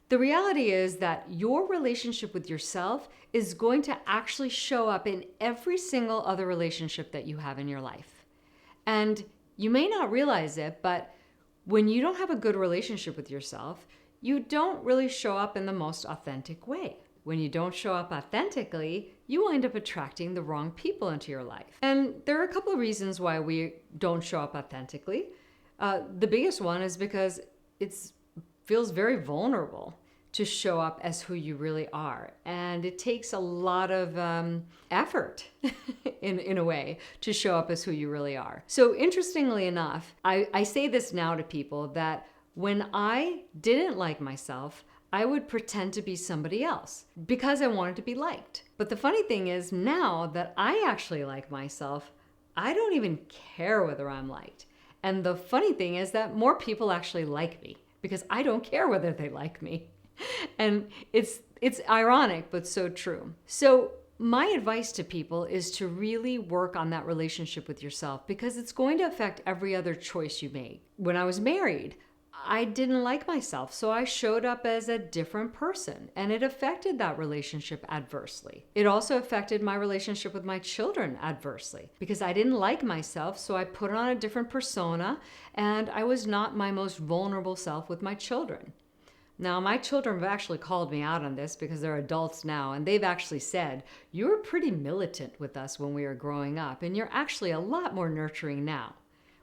The reality is that your relationship with yourself is going to actually show up in every single other relationship that you have in your life. And you may not realize it, but when you don't have a good relationship with yourself, you don't really show up in the most authentic way. When you don't show up authentically, you wind up attracting the wrong people into your life. And there are a couple of reasons why we don't show up authentically. The biggest one is because it feels very vulnerable to show up as who you really are. And it takes a lot of effort in a way to show up as who you really are. So interestingly enough, I say this now to people that when I didn't like myself, I would pretend to be somebody else because I wanted to be liked. But the funny thing is now that I actually like myself, I don't even care whether I'm liked. And the funny thing is that more people actually like me because I don't care whether they like me. And it's ironic, but so true. So my advice to people is to really work on that relationship with yourself because it's going to affect every other choice you make. When I was married, I didn't like myself, so I showed up as a different person, and it affected that relationship adversely. It also affected my relationship with my children adversely because I didn't like myself, so I put on a different persona, and I was not my most vulnerable self with my children. Now, my children have actually called me out on this because they're adults now, and they've actually said, "You were pretty militant with us when we were growing up, and you're actually a lot more nurturing now."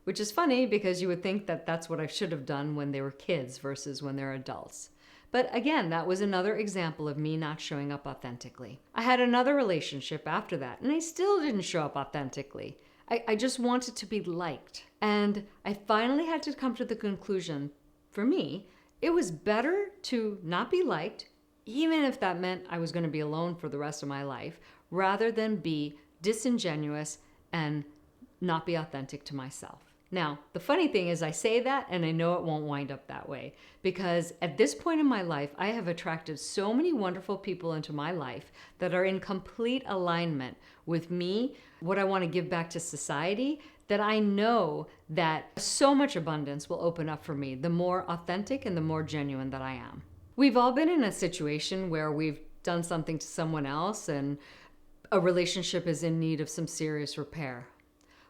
Which is funny because you would think that that's what I should have done when they were kids versus when they're adults. But again, that was another example of me not showing up authentically. I had another relationship after that, and I still didn't show up authentically. I just wanted to be liked. And I finally had to come to the conclusion, for me, it was better to not be liked, even if that meant I was going to be alone for the rest of my life, rather than be disingenuous and not be authentic to myself. Now, the funny thing is I say that and I know it won't wind up that way because at this point in my life, I have attracted so many wonderful people into my life that are in complete alignment with me, what I want to give back to society, that I know that so much abundance will open up for me the more authentic and the more genuine that I am. We've all been in a situation where we've done something to someone else and a relationship is in need of some serious repair.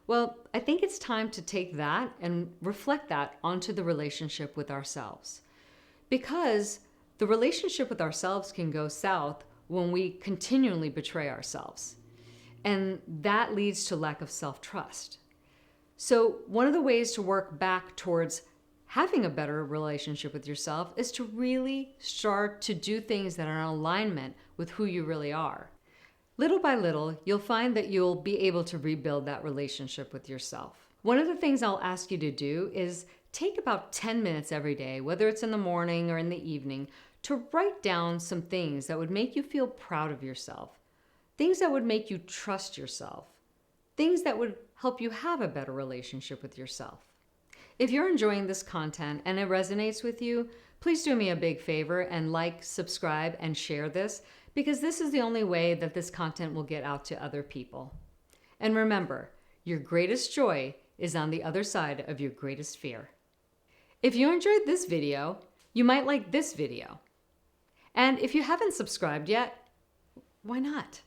Well, I think it's time to take that and reflect that onto the relationship with ourselves. Because the relationship with ourselves can go south when we continually betray ourselves. And that leads to lack of self-trust. So one of the ways to work back towards having a better relationship with yourself is to really start to do things that are in alignment with who you really are. Little by little, you'll find that you'll be able to rebuild that relationship with yourself. One of the things I'll ask you to do is take about 10 minutes every day, whether it's in the morning or in the evening, to write down some things that would make you feel proud of yourself, things that would make you trust yourself, things that would help you have a better relationship with yourself. If you're enjoying this content and it resonates with you, please do me a big favor and like, subscribe, and share this because this is the only way that this content will get out to other people. And remember, your greatest joy is on the other side of your greatest fear. If you enjoyed this video, you might like this video. And if you haven't subscribed yet, why not?